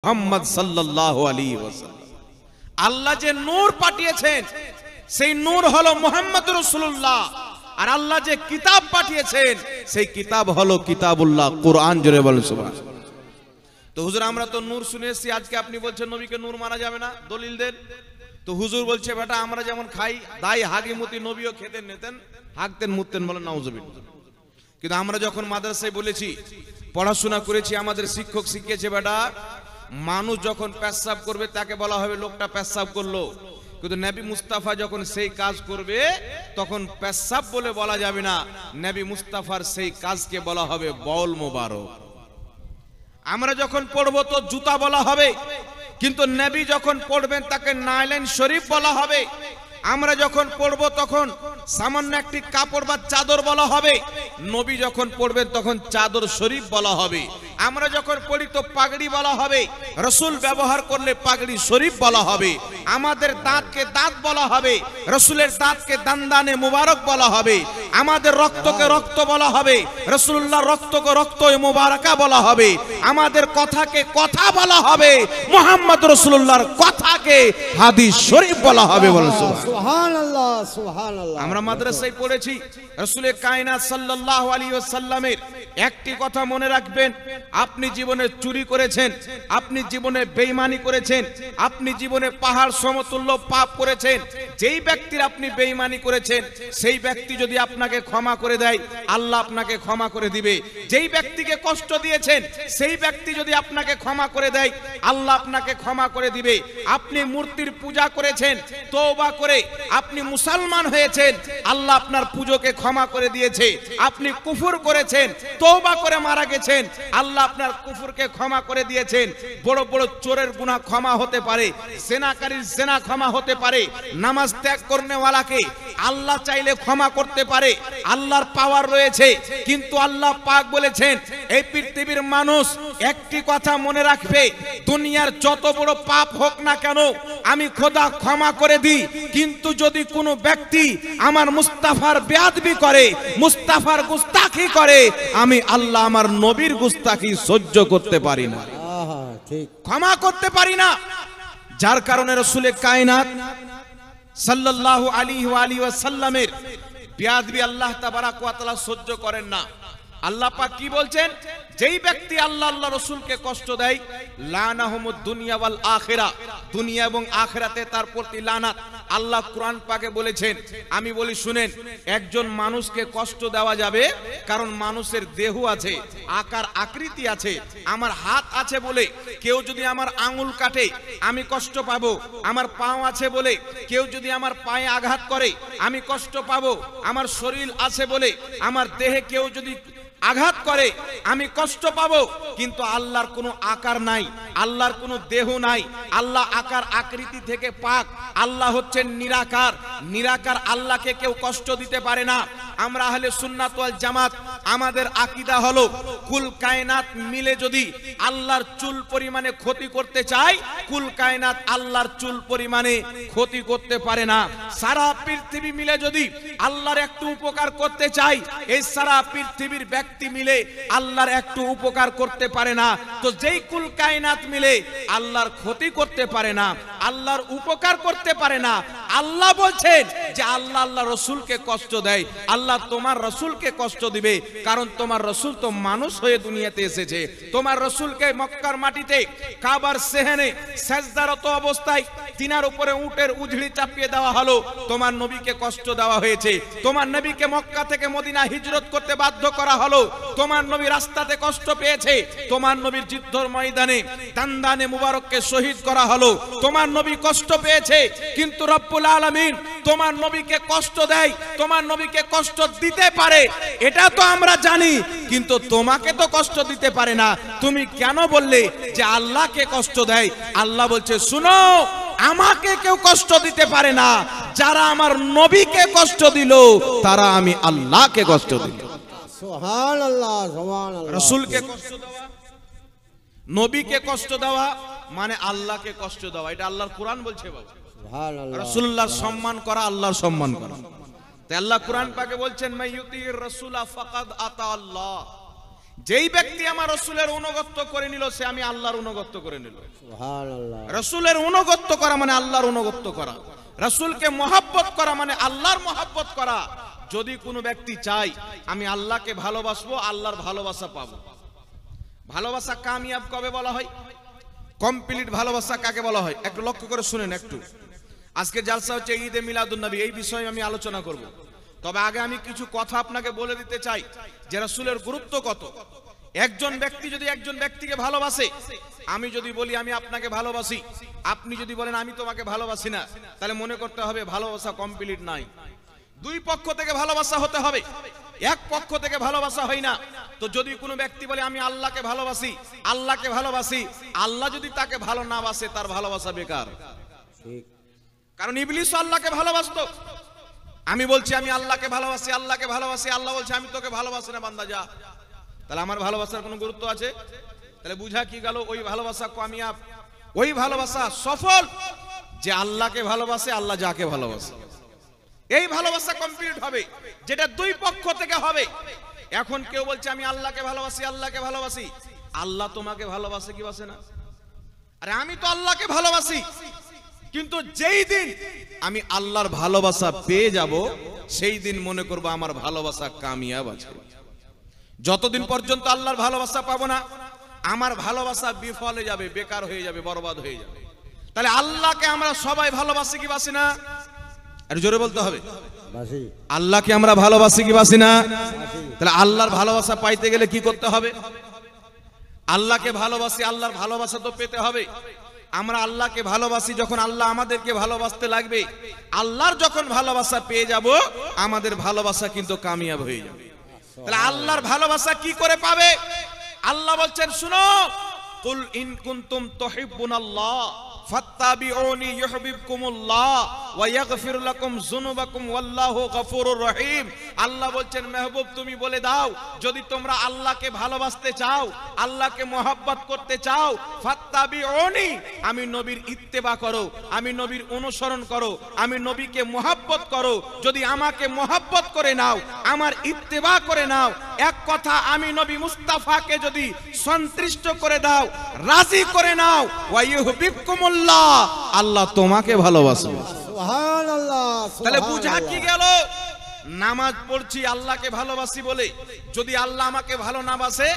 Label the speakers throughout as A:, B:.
A: মুহাম্মদ সাল্লাল্লাহু আলাইহি ওয়াসাল্লাম। আল্লাহ যে নূর পাঠিয়েছেন সেই নূর হলো মুহাম্মদ রাসূলুল্লাহ, আর আল্লাহ যে কিতাব পাঠিয়েছেন সেই কিতাব হলো কিতাবুল্লাহ, কোরআন। জোরে বলেন সুবহানাল্লাহ। তো হুজুর আমরা তো নূর শুনে এসেছি, আজকে আপনি বলছেন নবীকে নূর মানা যাবে না, দলিল দেন। তো হুজুর বলছে বেটা আমরা যেমন খাই দাই হাগিমুতি নবীও খেতেন নিতেন, হাগতেন মুততেন, বলেন নাউজুবিল্লাহ। কিন্তু আমরা যখন মাদ্রাসায় বলেছি, পড়াশোনা করেছি, আমাদের শিক্ষক শিখিয়েছে বেটা মানুষ যখন পেশাব করবে তাকে বলা হবে লোকটা পেশাব করলো, কিন্তু নবী মুস্তাফা যখন সেই কাজ করবে তখন পেশাব বলে বলা যাবে না, নবী মুস্তাফার সেই কাজকে বলা হবে বউল মোবারক। আমরা যখন পড়বো তো জুতা বলা হবে, কিন্তু নবী যখন পড়বেন তাকে নাইলেন শরীফ বলা হবে। আমরা যখন পড়বো তখন সামান্য একটি কাপড় বা চাদর বলা হবে, নবী যখন পড়বেন তখন চাদর শরীফ বলা হবে। আমরা যখন পড়ি তো পাগড়ি বলা হবে, রসুল ব্যবহার করলে পাগড়ি শরীফ বলা হবে। আমাদের দাঁতকে দাঁত বলা হবে, রসুলের দাঁতকে দান্দানে মুবারক বলা হবে। আমাদের রক্তকে রক্ত বলা হবে, রসুল্লাহ রক্তকে রক্ত মুবারকা বলা হবে। আমাদের কথাকে কথা বলা হবে, মুহাম্মদ রাসূলুল্লাহর কথাকে হাদিস শরীফ বলা হবে। বলেন
B: সুবহানাল্লাহ, সুবহানাল্লাহ।
A: আমরা মাদ্রাসায় পড়েছি রাসূলের কায়নাত সাল্লাল্লাহু আলাইহি ওয়াসাল্লামের একটি কথা মনে রাখবেন, আপনি জীবনে চুরি করেছেন, আপনি জীবনে বেঈমানি করেছেন, আপনি জীবনে পাহাড় সমতুল্য পাপ করেছেন, যেই ব্যক্তির আপনি বেঈমানি করেছেন সেই ব্যক্তি যদি আপনাকে ক্ষমা করে দেয় আল্লাহ আপনাকে ক্ষমা করে দিবে। যেই ব্যক্তিকে কষ্ট দিয়েছেন সেই ব্যক্তি যদি আপনাকে ক্ষমা করে দেয় আল্লাহ আপনাকে ক্ষমা করে দিবে। আপনি মূর্তির পূজা করেছেন, তওবা করে আপনি মুসলমান হয়েছেন, আল্লাহ আপনার পূজাকে ক্ষমা করে দিয়েছে। আপনি কুফর করেছেন, তওবা করে মারা গেছেন, আল্লাহ আপনার কুফরকে ক্ষমা করে দিয়েছেন। বড় বড় চোরের গুনাহ ক্ষমা হতে পারে, জেনাকারীর জেনা ক্ষমা হতে পারে, নামাজ ত্যাগ করনেওয়ালাকে আল্লাহ চাইলে ক্ষমা করতে পারে, আল্লাহর পাওয়ার রয়েছে। কিন্তু আল্লাহ পাক বলেছেন এই পৃথিবীর মানুষ একটি কথা মনে রাখবে, দুনিয়ার যত বড় পাপ হোক না কেন আমি খোদা ক্ষমা করে দিই, কিন্তু যদি কোনো ব্যক্তি আমার মুস্তাফার বেয়াদবি করে, মুস্তাফার গুস্তাখি করে, আমি আল্লাহ আমার নবীর গুস্তাখি সহ্য করতে পারি না,
B: ঠিক
A: ক্ষমা করতে পারি না। যার কারণে রাসূলের কায়নাত সাল্লাল্লাহু আলাইহি ওয়াসাল্লামের বেয়াদবি আল্লাহ তাবারাক ওয়া তাআলা সহ্য করেন না। আল্লাহ পাক কি বলছেন, যেই ব্যক্তি আল্লাহ আল্লাহ রাসূলকে কষ্ট দেয় লানাহুমুদ দুনিয়া ওয়াল আখিরা, দুনিয়া এবং আখিরাতে তার প্রতি লানাত। আল্লাহ কোরআন পাকে বলেছেন, আমি বলি শুনেন, একজন মানুষকে কষ্ট দেওয়া যাবে কারণ মানুষের দেহ আছে, আকার আকৃতি আছে। আমার হাত আছে বলে কেউ যদি আমার আঙ্গুল কাটে আমি কষ্ট পাবো, আমার পাও আছে বলে কেউ যদি আমার পায়ে আঘাত করে আমি কষ্ট পাবো, আমার শরীর আছে বলে আমার দেহে কেউ যদি আঘাত করে আমি কষ্ট পাবো। কিন্তু আল্লাহর কোনো আকার নাই, আল্লাহর কোনো দেহ নাই, আল্লাহ আকার আকৃতি থেকে পাক, আল্লাহ হচ্ছেন নিরাকার। নিরাকার আল্লাহকে কেউ কষ্ট দিতে পারে না। আমরা আহলে সুন্নাত ওয়াল জামাত আমাদের আকীদা হলো কুল কায়নাত মিলে যদি আল্লাহর চুল পরিমাণে ক্ষতি করতে চায়, কুল কায়নাত আল্লাহর চুল পরিমাণে ক্ষতি করতে পারে না। সারা পৃথিবী মিলে যদি আল্লাহর একটু উপকার করতে চায়, এই সারা পৃথিবীর ব্যক্তি মিলে আল্লাহর একটু উপকার করতে পারে না। তো যেই কুল কায়নাত মিলে আল্লাহর ক্ষতি করতে পারে না, আল্লাহর উপকার করতে পারে না, আল্লাহ বলছেন যে আল্লাহ আল্লাহ রাসূলকে কষ্ট দেয়, আল্লাহ তোমার রাসূলকে কষ্ট দিবে, কারণ তোমার রাসূল তো মানুষ হয়ে দুনিয়াতে এসেছে। তোমার রাসূলকে মক্কার মাটিতে কাবার সেহেনে সেজদারত অবস্থায় তিনার উপরে উটের উজড়ি চাপিয়ে দেওয়া হলো, তোমার নবীকে কষ্ট দেওয়া হয়েছে। তোমার নবীকে মক্কা থেকে মদিনা হিজরত করতে বাধ্য করা হলো, তোমার নবী রাস্তাতে কষ্ট পেয়েছে। তোমার নবীর যুদ্ধের ময়দানে দান্দানে মুবারককে শহীদ করা হলো, তোমার নবী কষ্ট পেয়েছে। কিন্তু রব্বুল আলামিন তোমার নবীকে কষ্ট দেয়, তোমার নবীকে কষ্ট দিতে পারে এটা তো আমরা জানি, কিন্তু তোমাকে তো কষ্ট দিতে পারে না। তুমি কেন বললে যে আল্লাহকে কষ্ট দেয়? আল্লাহ বলছে শুনো, আমাকে কেউ কষ্ট দিতে পারে না, যারা আমার নবীকে কষ্ট দিল তারা আমি আল্লাহকে কষ্ট দিল।
B: সুবহানাল্লাহ, সুবহানাল্লাহ।
A: রাসূলকে কষ্ট দেওয়া, নবীকে কষ্ট দেওয়া মানে আল্লাহকে কষ্ট দেওয়া, এটা আল্লাহর কোরআন বলছে। বাবা
B: সুবহানাল্লাহ।
A: রাসূলুল্লাহর সম্মান করা আল্লাহর সম্মান করা। তাই আল্লাহ কোরআন পাকে বলছেন মাইয়ুতির রাসূলা ফাকাদ আতা আল্লাহ, যেই ব্যক্তি আমার রাসূলের অনুগত্য করে নিল সে আমি আল্লাহর অনুগত্য করে নিল।
B: সুবহানাল্লাহ।
A: রাসূলের অনুগত্য করা মানে আল্লাহর অনুগত্য করা, রাসূলকে মহব্বত করা মানে আল্লাহর মহব্বত করা। যদি কোনো ব্যক্তি চায় আমি আল্লাহকে ভালোবাসবো, আল্লাহর ভালোবাসা পাবো। ভালোবাসা কামিয়াব কবে বলা হয়? কমপ্লিট ভালোবাসা কাকে বলা হয়? একটু লক্ষ্য করে শুনেন। একটু আজকে জালসা হচ্ছে ঈদে মিলাদুন নবী, এই বিষয়ে আমি আলোচনা করব। তবে আগে আমি কিছু কথা আপনাকে বলে দিতে চাই যে রাসূলের গুরুত্ব কত। একজন ব্যক্তি যদি একজন ব্যক্তিকে ভালোবাসে, আমি যদি বলি আমি আপনাকে ভালোবাসি, আপনি যদি বলেন আমি তোমাকে ভালোবাসি না, তাহলে মনে করতে হবে ভালোবাসা কমপ্লিট নাই। দুই পক্ষ থেকে ভালোবাসা হতে হবে, এক পক্ষ থেকে ভালোবাসা হয় না। তো যদি কোনো ব্যক্তি বলে আমি আল্লাহকে ভালোবাসি, আল্লাহকে ভালোবাসি, আল্লাহ যদি তাকে ভালো না বাসে তার ভালোবাসা বেকার।
B: ঠিক।
A: কারণ ইবলিস আল্লাহকে ভালোবাসতো। আমি বলছি আমি আল্লাহকে ভালোবাসি, আল্লাহকে ভালোবাসি, আল্লাহ বলছে আমি তোকে ভালোবাসি না বান্দা যা। তাহলে আমার ভালোবাসার কোনো গুরুত্ব আছে? তাহলে বুঝা কি গেল? ওই ভালোবাসা কামিয়াব, ওই ভালোবাসা সফল যে আল্লাহকে ভালোবাসে, আল্লাহ যাকে ভালোবাসে। এই ভালোবাসা কমপ্লিট হবে যেটা দুই পক্ষ থেকে হবে। এখন কেউ বলছে আমি আল্লাহকে ভালোবাসি, আল্লাহকে ভালোবাসি, আল্লাহ তোমাকে ভালোবাসে কি বাসে না? আরে আমি তো আল্লাহকে ভালোবাসি, কিন্তু যেই দিন আমি আল্লাহর ভালোবাসা পেয়ে যাব সেই দিন মনে করব আমার ভালোবাসা কামিয়াব আছে। যতদিন পর্যন্ত আল্লাহর ভালোবাসা পাবো না আমার ভালোবাসা বিফলে যাবে, বেকার হয়ে যাবে, বরবাদ হয়ে যাবে। তাহলে আল্লাহকে আমরা সবাই ভালোবাসি কি বাসি না? আর জোরে বলতে হবে,
B: বাসি।
A: আল্লাহকে আমরা ভালোবাসি কি বাসি না? তাহলে আল্লাহর ভালোবাসা পাইতে গেলে কি করতে হবে? আল্লাহকে ভালোবাসি, আল্লাহর ভালোবাসা তো পেতে হবে। আমরা আল্লাহকে ভালোবাসি, যখন আল্লাহ আমাদেরকে ভালোবাসতে লাগবে, আল্লাহর যখন ভালোবাসা পেয়ে যাব আমাদের ভালোবাসা কিন্তু কামিয়াব হয়ে যাবে। তাহলে আল্লাহর ভালোবাসা কি করে পাবে? আল্লাহ বলছেন শুনো, কুল ইন কুনতুম তুহিব্বুনাল্লাহ ফাত্তাবিউনি ইউহিব্বুকুমুল্লাহ ওয়া ইয়াগফির লাকুম যুনুবাকুম ওয়াল্লাহু গফুরুর রহিম। আল্লাহ বলছেন মেহবুব তুমি বলে দাও, যদি তোমরা আল্লাহকে ভালোবাসতে চাও, আল্লাহকে মহব্বত করতে চাও, ফাত্তাবিউনি, আমি নবীর ইত্তেবা করো, আমি নবীর অনুসরণ করো, আমি নবীকে মহব্বত করো। যদি আমাকে মহব্বত করে নাও, আমার ইত্তেবা করে নাও, এক কথা আমি নবী মুস্তাফাকে যদি সন্তুষ্ট করে দাও, রাজি করে নাও, ওয়া ইউহিব্বুকুমুল্লাহ, আল্লাহ তোমাকে ভালোবাসবে।
B: সুবহানাল্লাহ।
A: তাহলে বুঝা কি গেল? নামাজ পড়ছি আল্লাহকে ভালোবাসি বলে, যদি আল্লাহ আমাকে ভালো না বাসে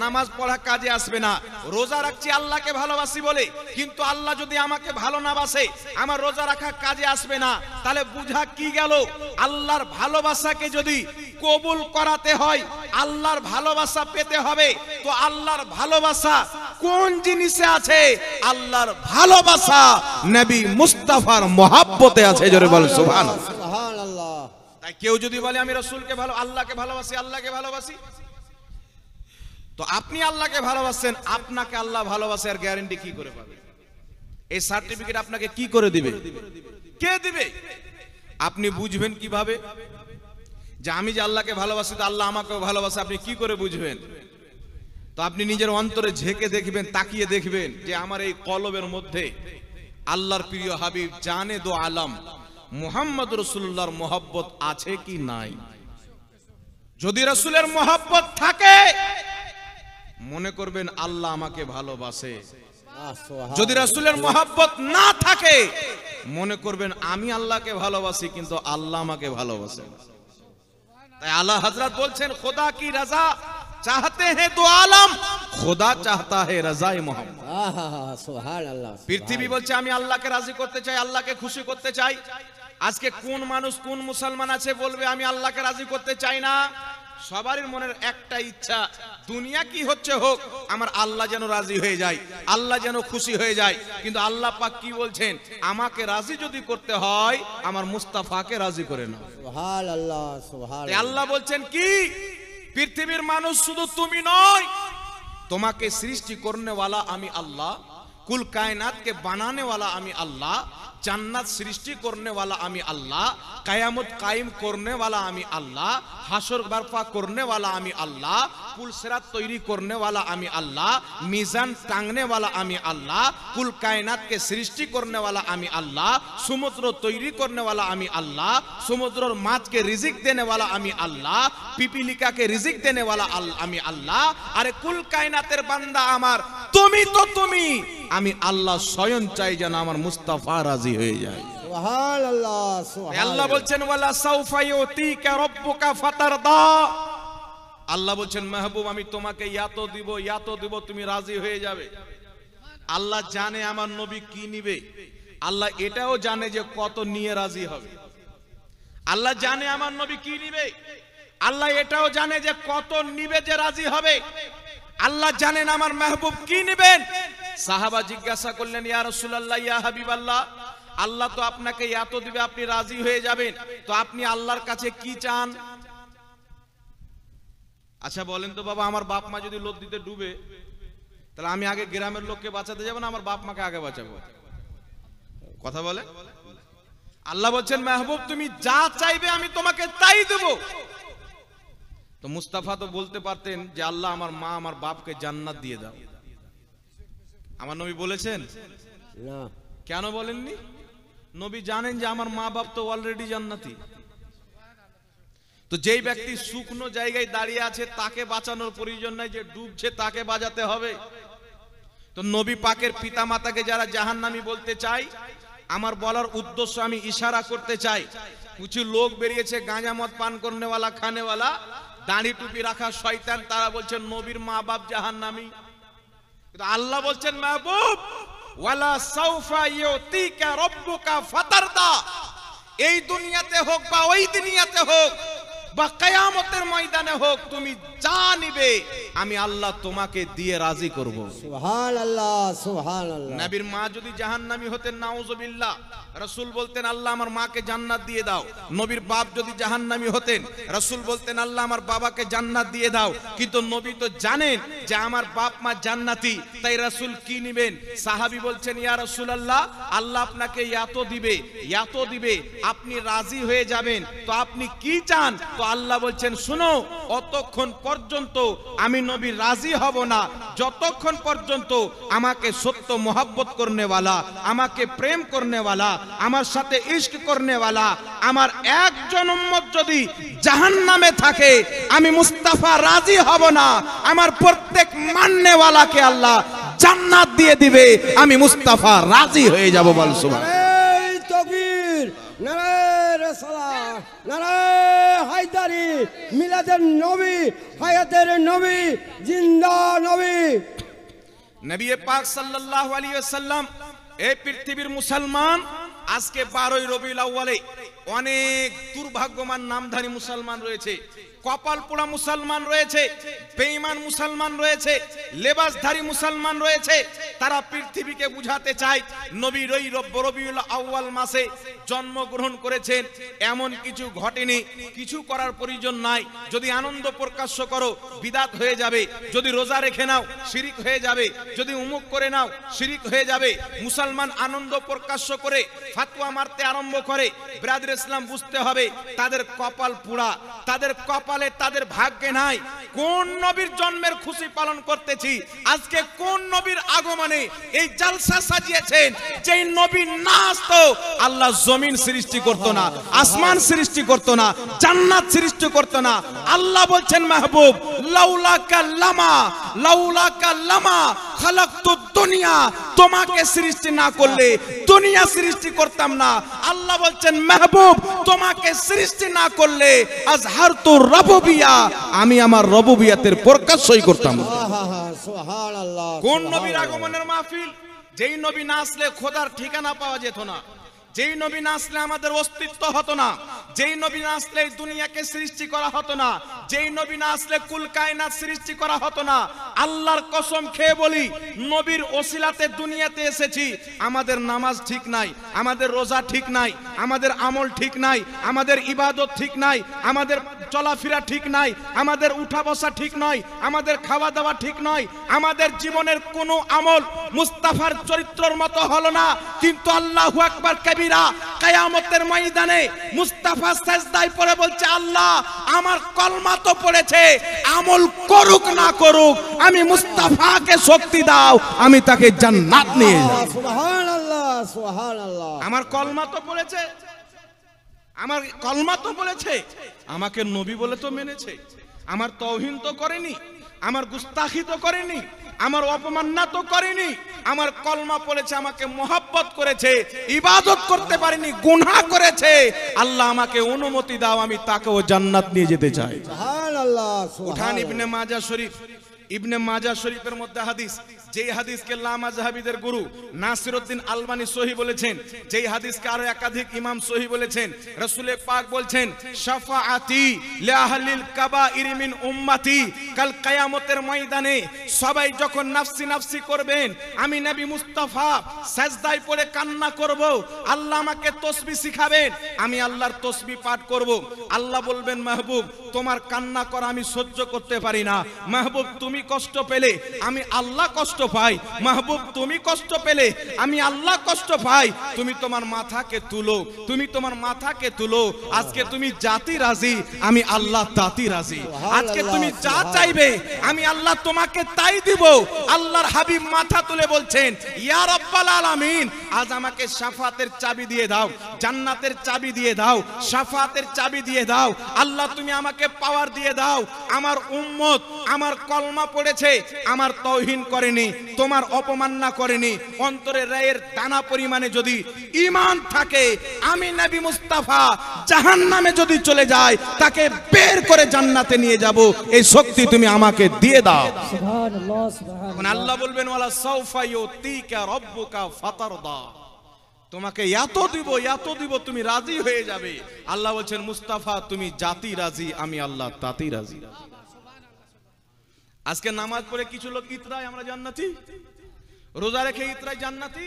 A: নামাজ পড়া কাজে আসবে না। রোজা রাখছি আল্লাহকে ভালোবাসি বলে, কিন্তু আল্লাহ যদি আমাকে ভালো না বাসে আমার রোজা রাখা কাজে আসবে না। তাহলে বুঝা কি গেল? আল্লাহর ভালোবাসাকে যদি কবুল করাতে হয়, আল্লাহর ভালোবাসা পেতে হবে, তো আল্লাহর ভালোবাসা কোন জিনিসে আছে? আল্লাহর ভালোবাসা নবী মুস্তাফার মহব্বতে আছে। জোরে বল সুবহানাল্লাহ।
B: সুবহানাল্লাহ।
A: তাই কেউ যদি বলে আমি রাসূলকে আল্লাহকে ভালোবাসি, আল্লাহকে ভালোবাসি, তো আপনি আল্লাহকে ভালোবাসেন, আপনাকে আল্লাহ ভালোবাসে আর গ্যারান্টি কি করে পাবে? এই সার্টিফিকেট আপনাকে কি করে দিবে? কে দিবে? আপনি বুঝবেন কিভাবে যে আমি যে আল্লাহকে ভালোবাসি তো আল্লাহ আমাকেও ভালোবাসে? আপনি কি করে বুঝবেন? তো আপনি নিজের অন্তরে ঝেঁকে দেখবেন, তাকিয়ে দেখবেন যে আমার এই কলবের মধ্যে আল্লাহর প্রিয় হাবিব জানে দো আলম মুহাম্মদ রাসূলুল্লাহর মহব্বত আছে কি নাই। যদি রাসূলের মহব্বত থাকে মনে করবেন আল্লাহ আমাকে ভালোবাসে। যদি রাসূলের মহব্বত না থাকে মনে করবেন আমি আল্লাহকে ভালোবাসি কিন্তু আল্লাহ আমাকে ভালোবাসে। তাই আলা হযরত বলছেন খোদা কি রাজা চাহতে हैं दो आलम, खुदा चाहता है रज़ाए मोहम्मद।
B: সুবহানাল্লাহ।
A: পৃথিবী বলছে আমি আল্লাহকে রাজি করতে চাই, আল্লাহকে খুশি করতে চাই। আজকে কোন মানুষ, কোন মুসলমান আছে বলবে আমি আল্লাহকে রাজি করতে চাই না? সবারই মনের একটা ইচ্ছা, দুনিয়া কি হচ্ছে হোক, আমার আল্লাহ যেন রাজি হয়ে যায়, আল্লাহ যেন খুশি হয়ে যায়। কিন্তু আল্লাহ পাক কি বলছেন? আমাকে রাজি যদি করতে হয় আমার মুস্তাফাকে রাজি করে নাও।
B: সুবহানাল্লাহ। সুবহানাল্লাহ।
A: আল্লাহ বলছেন কি? পৃথিবীর মানুষ শুধু তুমি নয়, তোমাকে সৃষ্টি করনেওয়ালা আমি আল্লাহ, कुल कायनात के बनाने वाला आमी अल्लाह, जन्नत सृष्टि करने वाला आमी अल्लाह, कयामत कायम करने वाला आमी अल्लाह, हाशर बर्पा करने वाला आमी अल्लाह, कुल सिरात तैरी करने वाला आमी अल्लाह, मीजान टांगने वाला आमी अल्लाह, कुल कायनात के सृष्टि करने वाला आमी अल्लाह, समुद्र तैरी करने वाला आमी अल्लाह, समुद्र माछ के रिजिक देने वाला आमी अल्लाह, पिपीलिका के रिजिक देने वाला आमी अल्लाह। अरे कुल कायनातेर बांदा आमार तुमी तो तुमी, आमी अल्लाह स्वयं चाই যেন আমার মুস্তাফা রাজি হয়ে যায়।
B: সুবহানাল্লাহ সুবহানাল্লাহ।
A: আল্লাহ বলছেন ওয়ালা সাউফা ইউতিকা রাব্বুকা ফাতারদা, আল্লাহ বলছেন মাহবুব আমি তোমাকে ইয়াতো দিব তুমি রাজি হয়ে যাবে। আল্লাহ জানে আমার নবী কি নিবে, আল্লাহ এটাও জানে যে কত নিয়ে রাজি হবে। আল্লাহ জানে আমার নবী কি নিবে, আল্লাহ এটাও জানে যে কত নিবে যে রাজি হবে। আল্লাহ জানেন আমার মাহবুব কি নেবেন। সাহাবা জিজ্ঞাসা করলেন ইয়া রাসূলুল্লাহ ইয়া হাবিবাল্লাহ, আল্লাহ তো আপনাকে এত দিবে আপনি রাজি হয়ে যাবেন, তো আপনি আল্লাহর কাছে কি চান? আচ্ছা বলেন তো বাবা, আমার বাপ মা যদি নদীতে ডুবে তাহলে আমি আগে গ্রামের লোককে বাঁচাতে যাব না আমার বাপ মাকে আগে বাঁচাবো? কথা বলে। আল্লাহ বলছেন মাহবুব তুমি যা চাইবে আমি তোমাকে তাই দেব। তো মুস্তাফা তো বলতে পারতেন যে আল্লাহ আমার মা আমার বাপকে জান্নাত দিয়ে দাও। আমার নবী বলেছেন
B: না।
A: কেন বলেননি? নবী জানেন যে আমার মা বাপ তো অলরেডি জান্নাতি। তো যেই ব্যক্তি শুকনো জায়গায় দাঁড়িয়ে আছে তাকে বাঁচানোর প্রয়োজন নাই, যে ডুবছে তাকে বাঁচাতে হবে। তো নবী পাকের পিতা মাতাকে যারা জাহান্নামী বলতে চাই, আমার বলার উদ্দেশ্য আমি ইশারা করতে চাই, কিছু লোক বেরিয়েছে গাঁজা মদ পান করনেওয়ালা খানেওয়ালা, দাড়ি টুপি রাখা শয়তান, তারা বলছেন নবীর মা বাপ জাহান্নামী। কিন্তু আল্লাহ বলছেন মাহবুব ওয়ালা সাউফা ইউতিকা রাব্বুকা ফাতারদা, এই দুনিয়াতে হোক বা ওই দুনিয়াতে হোক বা কিয়ামতের ময়দানে হোক, তুমি যা নিবে আমি আল্লাহ তোমাকে দিয়ে রাজি করব।
B: সুবহানাল্লাহ সুবহানাল্লাহ।
A: নবীর মা যদি জাহান্নামী হতেন নাউজুবিল্লাহ, রাসূল বলতেন আল্লাহ আমার মাকে জান্নাত দিয়ে দাও। নবীর বাপ যদি জাহান্নামী হতেন রাসূল বলতেন আল্লাহ আমার বাবাকে জান্নাত দিয়ে দাও। কিন্তু নবী তো জানেন যে আমার বাপ মা জান্নাতি, তাই রাসূল কি নেবেন? সাহাবী বলছেন ইয়া রাসূলুল্লাহ আল্লাহ আপনাকে এত দিবে আপনি রাজি হয়ে যাবেন, তো আপনি কি চান? তো আল্লাহ বলছেন শুনো, অতক্ষণ পর্যন্ত আমি নবী রাজি হব না যতক্ষণ পর্যন্ত আমাকে সত্য মোহাব্বত করনেওয়ালা, আমাকে প্রেম করনেওয়ালা, আমার সাথে ইশক করনেওয়ালা আমার একজন উম্মত যদি জাহান্নামে থাকে আমি মুস্তাফা রাজি হব না। আমার প্রত্যেক মাননেওয়ালাকে আল্লাহ জান্নাত দিয়ে দিবে, আমি মুস্তাফা রাজি হয়ে যাব। বল সুবহানাল্লাহ।
B: নারে তাকবীর, নারে রিসালাত, নারে হায়দারি, মিলাদের নবী, হায়াতের নবী, জিন্দা নবী।
A: নবী পাক সাল্লাল্লাহু আলাইহি ওয়াসাল্লাম এই পৃথিবীর মুসলমান আজকে 12ই রবিউল আউয়ালে অনেক দুর্ভাগ্যমান নামধারী মুসলমান রয়েছে, কপাল পোড়া মুসলমান রয়েছে, বেঈমান মুসলমান রয়েছে, লেবাসধারী মুসলমান রয়েছে। তারা পৃথিবীকে বুঝাতে চায় নবী রবিউল আউয়াল মাসে জন্মগ্রহণ করেছেন, এমন কিছু ঘটেনি, কিছু করার প্রয়োজন নাই। যদি আনন্দ প্রকাশ্য করো বিদাত হয়ে যাবে, যদি রোজা রেখে নাও শিরিক হয়ে যাবে, যদি উমুক করে নাও শিরিক হয়ে যাবে। মুসলমান আনন্দ প্রকাশ্য করে ফাতোয়া মারতে আরম্ভ করে। ব্রাদার ইসলাম বুঝতে হবে তাদের কপাল পোড়া, তাদের কপালে তাদের ভাগ্যে নাই। কোন নবীর জন্মের খুশি পালন করতেছি, আজকে কোন নবীর আগমনে এই জালসা সাজিয়েছেন। যেই নবী না আসতো আল্লাহ জমিন সৃষ্টি করতো না, আসমান সৃষ্টি করতো না, জান্নাত সৃষ্টি করতো না। আল্লাহ বলছেন মাহবুব লাউলাকা লামা খালাকতুদ দুনিয়া, তোমাকে সৃষ্টি না করলে দুনিয়া সৃষ্টি করতাম না। আল্লাহ বলছেন মাহবুব তোমাকে সৃষ্টি না করলে আজহারতু রাবুবিয়া, আমি আমার রবুবিয়াতের প্রকাশই করতাম।
B: সুবহানাল্লাহ।
A: কোন নবীর আগমনের মাহফিল? যেই নবী না আসলে খোদার ঠিকানা পাওয়া যেত না, যেই নবী না আসলে আমাদের অস্তিত্ব হতো না, যেই নবী না আসলে এই দুনিয়াকে সৃষ্টি করা হতো না, যেই নবী না আসলে কুল কায়নাত সৃষ্টি করা হতো না। আল্লাহর কসম খেয়ে বলি, নবীর ওসিলাতে দুনিয়াতে এসেছি। আমাদের নামাজ ঠিক নাই, আমাদের রোজা ঠিক নাই, আমাদের আমল ঠিক নাই, আমাদের ইবাদত ঠিক নাই, আমাদের চলাফেরা ঠিক নাই, আমাদের উঠা বসা ঠিক নয়, আমাদের খাওয়া দাওয়া ঠিক নয়, আমাদের জীবনের কোনো আমল মুস্তাফার চরিত্রের মতো হলো না। কিন্তু আল্লাহু আকবার কবিরা, কিয়ামতের ময়দানে মুস্তাফা সিজদায় পড়ে বলছে, আল্লাহ আমার কলমা তো পড়েছে, আমল করুক না করুক আমি মুস্তাফাকে শক্তি দাও, আমি তাকে জান্নাত নিয়ে যাব।
B: সুবহানাল্লাহ, সুবহানাল্লাহ।
A: আমার কলমা তো পড়েছে, আমার কলমা তো বলেছে, আমাকে নবী বলে তো মেনেছে, আমার তাওহীন তো করেনি, আমার গুস্তাখি তো করেনি, আমার অপমাননা তো করেনি, আমার কলমা পড়েছে, আমাকে মোহাব্বত করেছে, ইবাদত করতে পারেনি, গুনাহ করেছে। আল্লাহ আমাকে অনুমতি দাও, আমি তাকেও জান্নাত নিয়ে যেতে চাই।
B: সুবহানাল্লাহ,
A: উঠান
B: সুবহানাল্লাহ।
A: ইবনে মাজাহ শরীফ, ইবনে মাজাহ শরীফের মধ্যে হাদিস, যেই হাদিসকে লামাযহাবীদের গুরু নাসিরউদ্দিন আলবানী সহিহ বলেছেন, যেই হাদিসকে আরো একাধিক ইমাম সহিহ বলেছেন। রাসূল পাক বলছেন, শাফাআতি লিআহলিল কাবাইর মিন উম্মতি, কাল কিয়ামতের ময়দানে সবাই যখন নাফসি নাফসি করবেন, আমি নবী মুস্তাফা সিজদায় পড়ে কান্না করব, আল্লাহ আমাকে তাসবিহ শিখাবেন, আমি আল্লাহর তাসবিহ পাঠ করব। আল্লাহ বলবেন, মাহবুব তোমার কান্না করা আমি সহ্য করতে পারি না, মাহবুব তুমি কষ্ট পেলে আমি আল্লাহ কষ্ট পাই, মাহবুব তুমি কষ্ট পেলে আমি আল্লাহ কষ্ট পাই, তুমি তোমার মাথাকে তুলো, তুমি তোমার মাথাকে তুলো, আজকে তুমি জাতি রাজি, আমি আল্লাহ তাতি রাজি, আজকে তুমি যা চাইবে আমি আল্লাহ তোমাকে তাই দিব। আল্লাহর হাবিব মাথা তুলে বলছেন, ইয়া রাব্বাল আলামিন, আজ আমাকে শাফাতের চাবি দিয়ে দাও, জান্নাতের চাবি দিয়ে দাও, শাফাতের চাবি দিয়ে দাও, আল্লাহ তুমি আমাকে পাওয়ার দিয়ে দাও। আমার উম্মত আমার কলমা পড়েছে, আমার তাওহীন করেনি, তোমার অপমাননা করেনি, অন্তরে রায়ের দানা পরিমাণে যদি ঈমান থাকে, আমি নবী মুস্তাফা জাহান্নামে যদি চলে যায় তাকে বের করে জান্নাতে নিয়ে যাব, এই শক্তি তুমি আমাকে দিয়ে দাও।
B: সুবহানাল্লাহ, সুবহানাল্লাহ।
A: আল্লাহ বলবেন, ওয়ালা সাউফা ইউতিকা রাব্বুকা ফাতারদা, তোমাকে এত দিব, এত দিব, তুমি রাজি হয়ে যাবে। আল্লাহ বলছেন, মুস্তাফা তুমি জাতি রাজি, আমি আল্লাহ তাতি রাজি। আজকে নামাজ পড়ে কিছু লোক ইতরায় আমরা জান্নাতি, রোজা রেখে ইতরায় জান্নাতি।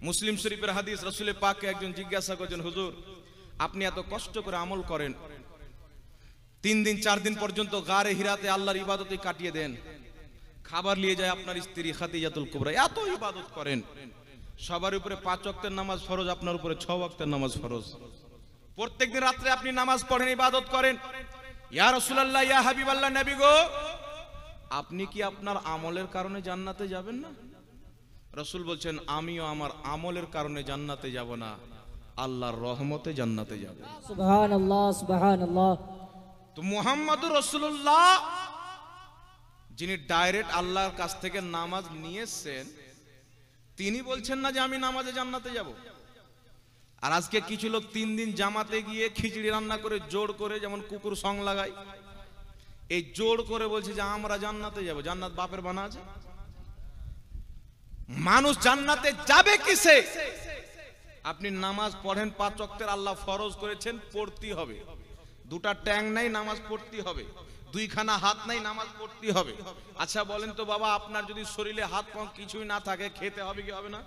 A: মুসলিম শরীফের হাদিস, রাসূল পাককে একজন জিজ্ঞাসা করেছেন, হুজুর আপনি এত কষ্ট করে আমল করেন, 3 দিন 4 দিন পর্যন্ত গারে হিরাতে আল্লাহর ইবাদতে কাটিয়ে দেন, খাবার নিয়ে যায় আপনার স্ত্রী খাদিজাতুল কুবরা, এত ইবাদত করেন, সবার উপরে 5 ওয়াক্তের নামাজ ফরজ, আপনার উপরে 6 ওয়াক্তের নামাজ ফরজ, প্রত্যেকদিন রাতে আপনি নামাজ পড়েন, ইবাদত করেন, ইয়া রাসূলুল্লাহ, ইয়া হাবিবাল্লাহ, নবী গো আপনি কি আপনার আমলের কারণে জান্নাতে যাবেন না? রাসূল বলছেন, আমিও আমার আমলের কারণে জান্নাতে যাব না, আল্লাহর রহমতে জান্নাতে যাব।
B: সুবহানাল্লাহ, সুবহানাল্লাহ।
A: তো মুহাম্মদুর রাসূলুল্লাহ যিনি ডাইরেক্ট আল্লাহর কাছ থেকে নামাজ নিয়েছেন, তিনি বলছেন না যে আমি নামাজে জান্নাতে যাব। আর আজকে কিছু লোক 3 দিন জামাতে গিয়ে খিচুড়ি রান্না করে জোর করে, যেমন কুকুর সং লাগায়, এই জোর করে বলছে যে আমরা জান্নাতে যাব। জান্নাত বাপের বানা আছে? মানুষ জান্নাতে যাবে কিসে? আপনি নামাজ পড়েন 5 ওয়াক্তের, আল্লাহ ফরজ করেছেন, পড়তে হবে। 2টা ট্যাং নাই, নামাজ পড়তে হবে। 2খানা হাত নাই, নামাজ পড়তে হবে। আচ্ছা বলেন তো বাবা, আপনার যদি শরীরে হাত পা কিছুই না থাকে, খেতে হবে কি হবে না?